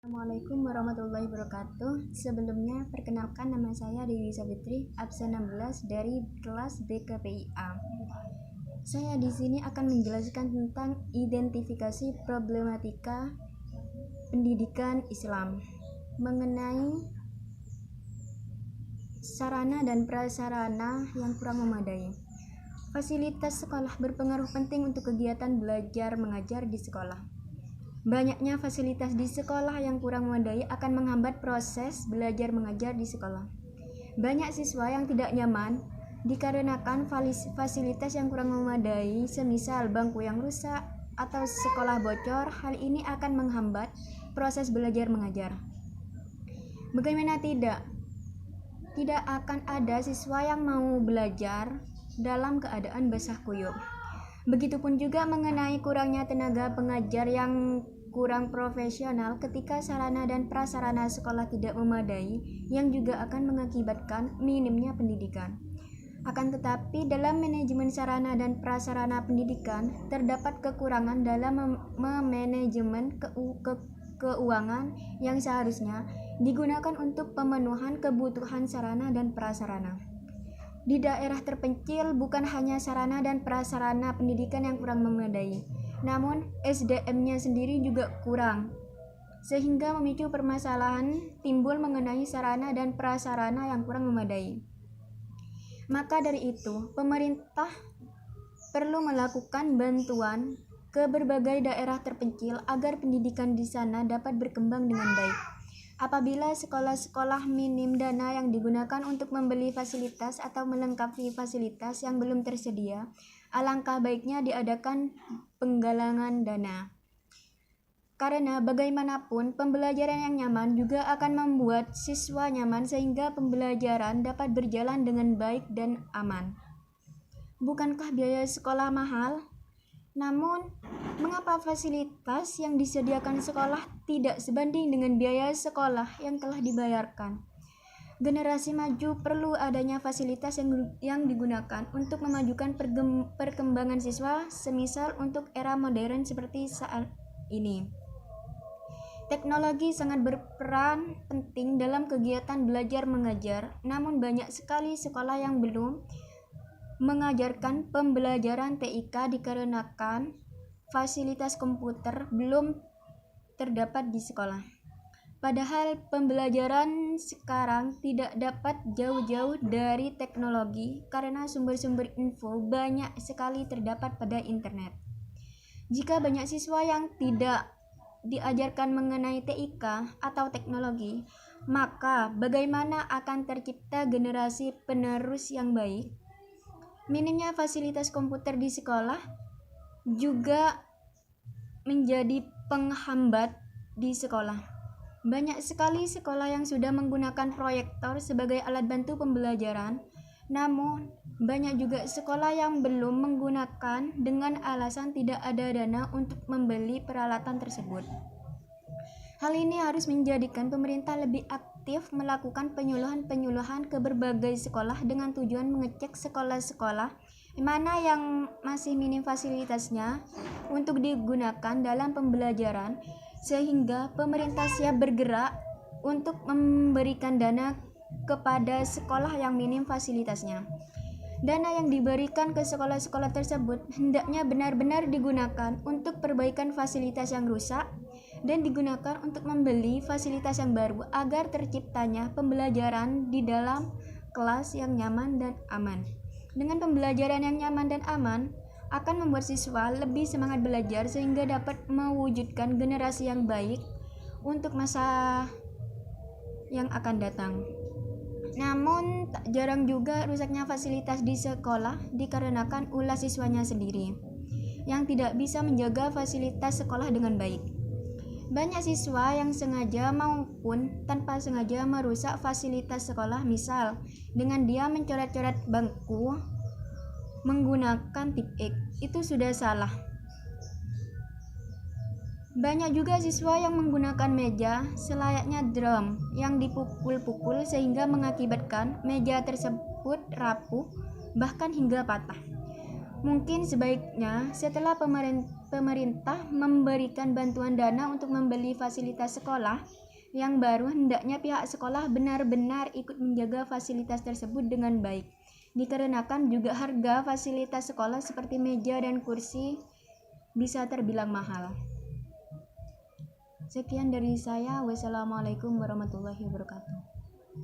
Assalamualaikum warahmatullahi wabarakatuh. Sebelumnya, perkenalkan nama saya Dewi Savitri, absen 16 dari kelas BKPIA. Saya di sini akan menjelaskan tentang identifikasi problematika pendidikan Islam mengenai sarana dan prasarana yang kurang memadai. Fasilitas sekolah berpengaruh penting untuk kegiatan belajar mengajar di sekolah. Banyaknya fasilitas di sekolah yang kurang memadai akan menghambat proses belajar mengajar di sekolah. Banyak siswa yang tidak nyaman dikarenakan fasilitas yang kurang memadai, semisal bangku yang rusak atau sekolah bocor. Hal ini akan menghambat proses belajar mengajar. Bagaimana tidak? Tidak akan ada siswa yang mau belajar dalam keadaan basah kuyup. Begitupun juga mengenai kurangnya tenaga pengajar yang kurang profesional ketika sarana dan prasarana sekolah tidak memadai, yang juga akan mengakibatkan minimnya pendidikan. Akan tetapi dalam manajemen sarana dan prasarana pendidikan terdapat kekurangan dalam memanajemen keuangan yang seharusnya digunakan untuk pemenuhan kebutuhan sarana dan prasarana. Di daerah terpencil bukan hanya sarana dan prasarana pendidikan yang kurang memadai, namun SDM-nya sendiri juga kurang, sehingga memicu permasalahan timbul mengenai sarana dan prasarana yang kurang memadai. Maka dari itu, pemerintah perlu melakukan bantuan ke berbagai daerah terpencil agar pendidikan di sana dapat berkembang dengan baik. Apabila sekolah-sekolah minim dana yang digunakan untuk membeli fasilitas atau melengkapi fasilitas yang belum tersedia, alangkah baiknya diadakan penggalangan dana. Karena bagaimanapun pembelajaran yang nyaman juga akan membuat siswa nyaman sehingga pembelajaran dapat berjalan dengan baik dan aman. Bukankah biaya sekolah mahal? Namun, mengapa fasilitas yang disediakan sekolah tidak sebanding dengan biaya sekolah yang telah dibayarkan? Generasi maju perlu adanya fasilitas yang digunakan untuk memajukan perkembangan siswa, semisal untuk era modern seperti saat ini. Teknologi sangat berperan penting dalam kegiatan belajar mengajar, namun banyak sekali sekolah yang belum mengajarkan pembelajaran TIK dikarenakan fasilitas komputer belum terdapat di sekolah. Padahal pembelajaran sekarang tidak dapat jauh-jauh dari teknologi karena sumber-sumber info banyak sekali terdapat pada internet. Jika banyak siswa yang tidak diajarkan mengenai TIK atau teknologi, maka bagaimana akan tercipta generasi penerus yang baik? Minimnya fasilitas komputer di sekolah juga menjadi penghambat di sekolah. Banyak sekali sekolah yang sudah menggunakan proyektor sebagai alat bantu pembelajaran, namun banyak juga sekolah yang belum menggunakan dengan alasan tidak ada dana untuk membeli peralatan tersebut. Hal ini harus menjadikan pemerintah lebih aktif melakukan penyuluhan-penyuluhan ke berbagai sekolah dengan tujuan mengecek sekolah-sekolah mana yang masih minim fasilitasnya untuk digunakan dalam pembelajaran, sehingga pemerintah siap bergerak untuk memberikan dana kepada sekolah yang minim fasilitasnya. Dana yang diberikan ke sekolah-sekolah tersebut hendaknya benar-benar digunakan untuk perbaikan fasilitas yang rusak dan digunakan untuk membeli fasilitas yang baru agar terciptanya pembelajaran di dalam kelas yang nyaman dan aman. Dengan pembelajaran yang nyaman dan aman akan membuat siswa lebih semangat belajar sehingga dapat mewujudkan generasi yang baik untuk masa yang akan datang. Namun tak jarang juga rusaknya fasilitas di sekolah dikarenakan ulah siswanya sendiri yang tidak bisa menjaga fasilitas sekolah dengan baik. Banyak siswa yang sengaja maupun tanpa sengaja merusak fasilitas sekolah, misal dengan dia mencoret-coret bangku menggunakan tip X. Itu sudah salah. Banyak juga siswa yang menggunakan meja selayaknya drum yang dipukul-pukul sehingga mengakibatkan meja tersebut rapuh bahkan hingga patah. Mungkin sebaiknya setelah pemerintah memberikan bantuan dana untuk membeli fasilitas sekolah yang baru, hendaknya pihak sekolah benar-benar ikut menjaga fasilitas tersebut dengan baik. Dikarenakan juga harga fasilitas sekolah seperti meja dan kursi bisa terbilang mahal. Sekian dari saya. Wassalamualaikum warahmatullahi wabarakatuh.